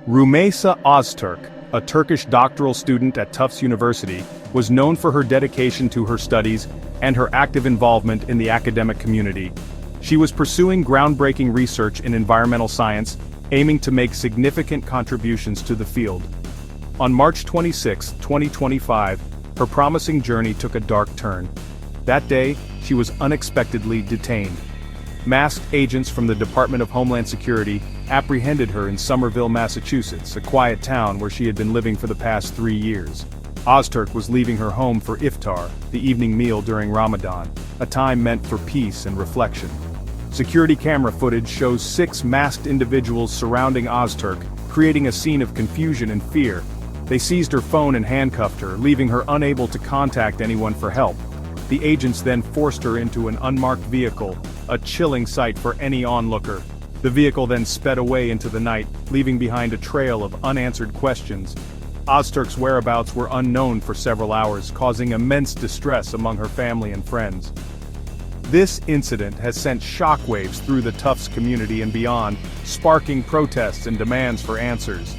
Rumeysa Ozturk, a Turkish doctoral student at Tufts University, was known for her dedication to her studies and her active involvement in the academic community. She was pursuing groundbreaking research in environmental science, aiming to make significant contributions to the field. On March 26, 2025, her promising journey took a dark turn. That day, she was unexpectedly detained. Masked agents from the Department of Homeland Security apprehended her in Somerville, Massachusetts, a quiet town where she had been living for the past 3 years. Ozturk was leaving her home for iftar, the evening meal during Ramadan, a time meant for peace and reflection. Security camera footage shows 6 masked individuals surrounding Ozturk, creating a scene of confusion and fear. They seized her phone and handcuffed her, leaving her unable to contact anyone for help. The agents then forced her into an unmarked vehicle, a chilling sight for any onlooker. The vehicle then sped away into the night, leaving behind a trail of unanswered questions. Ozturk's whereabouts were unknown for several hours, causing immense distress among her family and friends. This incident has sent shockwaves through the Tufts community and beyond, sparking protests and demands for answers.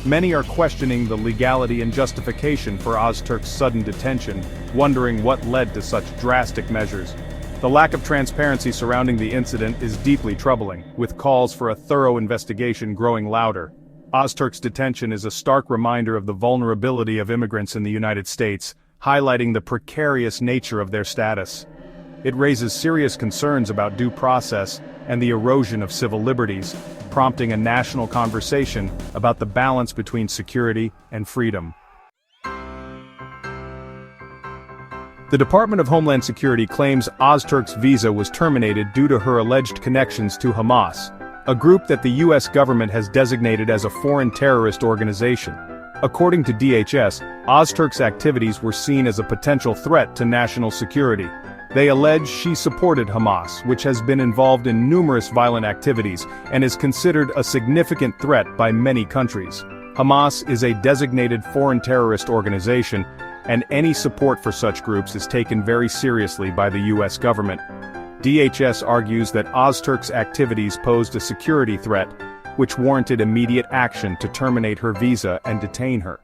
Many are questioning the legality and justification for Ozturk's sudden detention, wondering what led to such drastic measures. The lack of transparency surrounding the incident is deeply troubling, with calls for a thorough investigation growing louder. Ozturk's detention is a stark reminder of the vulnerability of immigrants in the United States, highlighting the precarious nature of their status. It raises serious concerns about due process and the erosion of civil liberties, prompting a national conversation about the balance between security and freedom. The Department of Homeland Security claims Ozturk's visa was terminated due to her alleged connections to Hamas, a group that the U.S. government has designated as a foreign terrorist organization. According to DHS, Ozturk's activities were seen as a potential threat to national security. They allege she supported Hamas, which has been involved in numerous violent activities and is considered a significant threat by many countries. Hamas is a designated foreign terrorist organization, and any support for such groups is taken very seriously by the U.S. government. DHS argues that Ozturk's activities posed a security threat, which warranted immediate action to terminate her visa and detain her.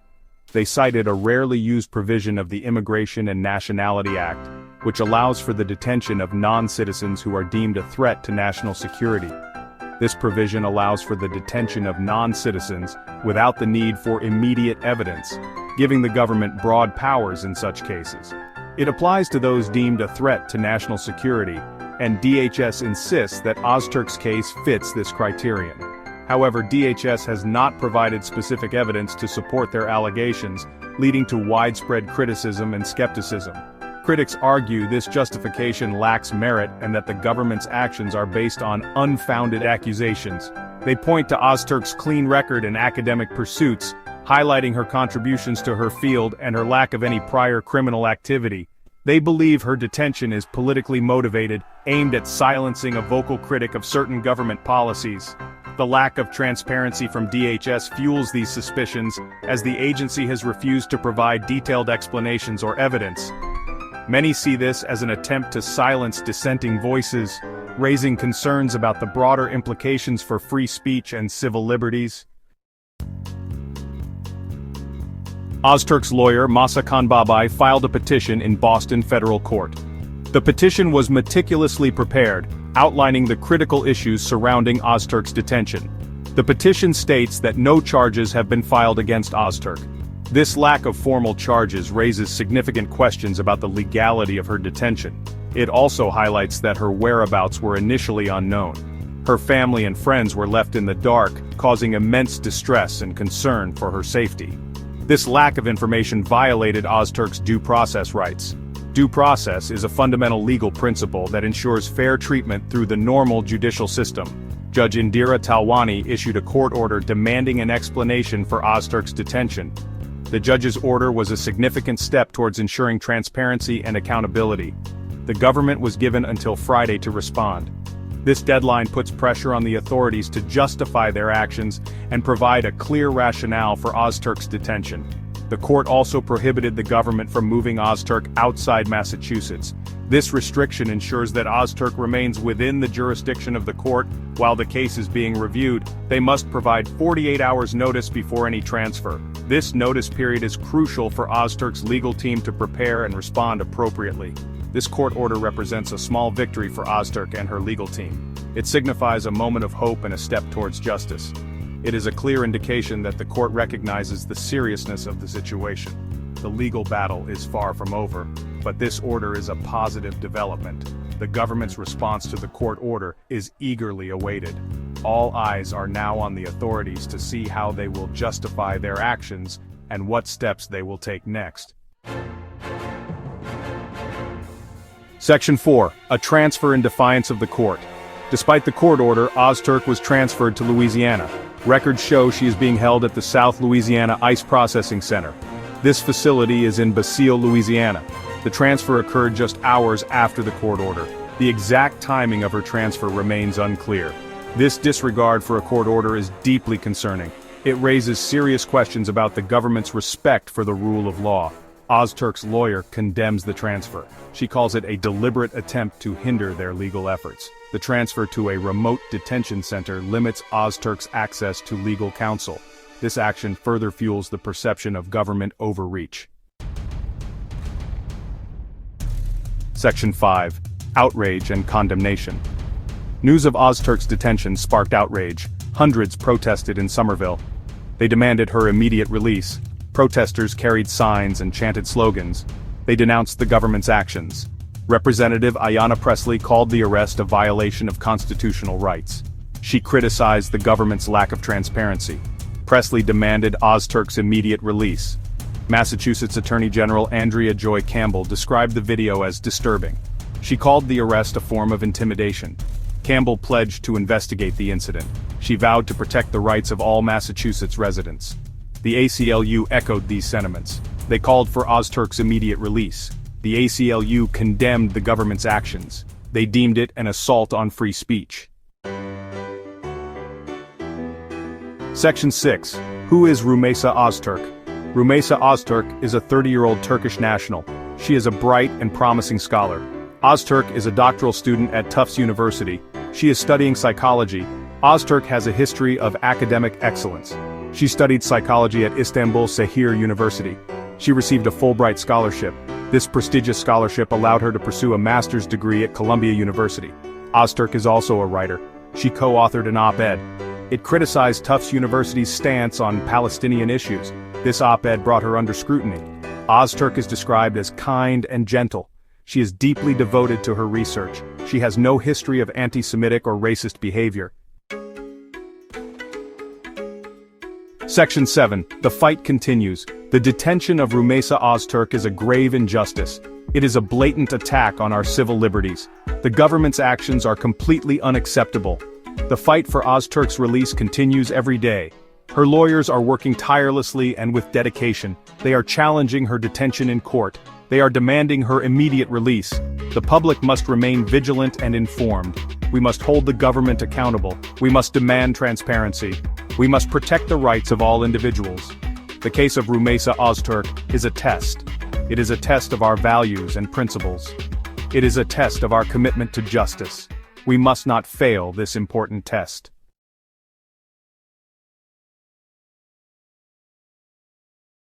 They cited a rarely used provision of the Immigration and Nationality Act, which allows for the detention of non-citizens who are deemed a threat to national security. This provision allows for the detention of non-citizens without the need for immediate evidence, giving the government broad powers in such cases. It applies to those deemed a threat to national security, and DHS insists that Ozturk's case fits this criterion. However, DHS has not provided specific evidence to support their allegations, leading to widespread criticism and skepticism. Critics argue this justification lacks merit and that the government's actions are based on unfounded accusations. They point to Ozturk's clean record in academic pursuits, highlighting her contributions to her field and her lack of any prior criminal activity. They believe her detention is politically motivated, aimed at silencing a vocal critic of certain government policies. The lack of transparency from DHS fuels these suspicions, as the agency has refused to provide detailed explanations or evidence. Many see this as an attempt to silence dissenting voices, raising concerns about the broader implications for free speech and civil liberties. Ozturk's lawyer, Masa Khanbabai, filed a petition in Boston federal court. The petition was meticulously prepared, outlining the critical issues surrounding Ozturk's detention. The petition states that no charges have been filed against Ozturk. This lack of formal charges raises significant questions about the legality of her detention. It also highlights that her whereabouts were initially unknown. Her family and friends were left in the dark, causing immense distress and concern for her safety. This lack of information violated Ozturk's due process rights. Due process is a fundamental legal principle that ensures fair treatment through the normal judicial system. Judge Indira Talwani issued a court order demanding an explanation for Ozturk's detention. The judge's order was a significant step towards ensuring transparency and accountability. The government was given until Friday to respond. This deadline puts pressure on the authorities to justify their actions and provide a clear rationale for Ozturk's detention. The court also prohibited the government from moving Ozturk outside Massachusetts, This restriction ensures that Ozturk remains within the jurisdiction of the court while the case is being reviewed. They must provide 48 hours notice before any transfer. This notice period is crucial for Ozturk's legal team to prepare and respond appropriately. This court order represents a small victory for Ozturk and her legal team. It signifies a moment of hope and a step towards justice. It is a clear indication that the court recognizes the seriousness of the situation. The legal battle is far from over, but this order is a positive development. The government's response to the court order is eagerly awaited. All eyes are now on the authorities to see how they will justify their actions and what steps they will take next. Section 4. A transfer in defiance of the court. Despite the court order, Ozturk was transferred to Louisiana. Records show she is being held at the South Louisiana Ice Processing Center. This facility is in Basile, Louisiana. The transfer occurred just hours after the court order. The exact timing of her transfer remains unclear. This disregard for a court order is deeply concerning. It raises serious questions about the government's respect for the rule of law. Ozturk's lawyer condemns the transfer. She calls it a deliberate attempt to hinder their legal efforts. The transfer to a remote detention center limits Ozturk's access to legal counsel. This action further fuels the perception of government overreach. Section 5. Outrage and Condemnation. News of Ozturk's detention sparked outrage. Hundreds protested in Somerville. They demanded her immediate release. Protesters carried signs and chanted slogans. They denounced the government's actions. Representative Ayanna Pressley called the arrest a violation of constitutional rights. She criticized the government's lack of transparency. Pressley demanded Ozturk's immediate release. Massachusetts Attorney General Andrea Joy Campbell described the video as disturbing. She called the arrest a form of intimidation. Campbell pledged to investigate the incident. She vowed to protect the rights of all Massachusetts residents. The ACLU echoed these sentiments. They called for Ozturk's immediate release. The ACLU condemned the government's actions. They deemed it an assault on free speech. Section 6. Who is Rumeysa Ozturk? Rumeysa Ozturk is a 30-year-old Turkish national. She is a bright and promising scholar. Ozturk is a doctoral student at Tufts University. She is studying psychology. Ozturk has a history of academic excellence. She studied psychology at Istanbul Sehir University. She received a Fulbright scholarship. This prestigious scholarship allowed her to pursue a master's degree at Columbia University. Ozturk is also a writer. She co-authored an op-ed. It criticized Tufts University's stance on Palestinian issues. This op-ed brought her under scrutiny. Ozturk is described as kind and gentle. She is deeply devoted to her research. She has no history of anti-Semitic or racist behavior. Section 7. The fight continues. The detention of Rumeysa Ozturk is a grave injustice. It is a blatant attack on our civil liberties. The government's actions are completely unacceptable. The fight for Ozturk's release continues every day. Her lawyers are working tirelessly and with dedication. They are challenging her detention in court. They are demanding her immediate release. The public must remain vigilant and informed. We must hold the government accountable. We must demand transparency. We must protect the rights of all individuals. The case of Rumeysa Ozturk is a test. It is a test of our values and principles. It is a test of our commitment to justice. We must not fail this important test.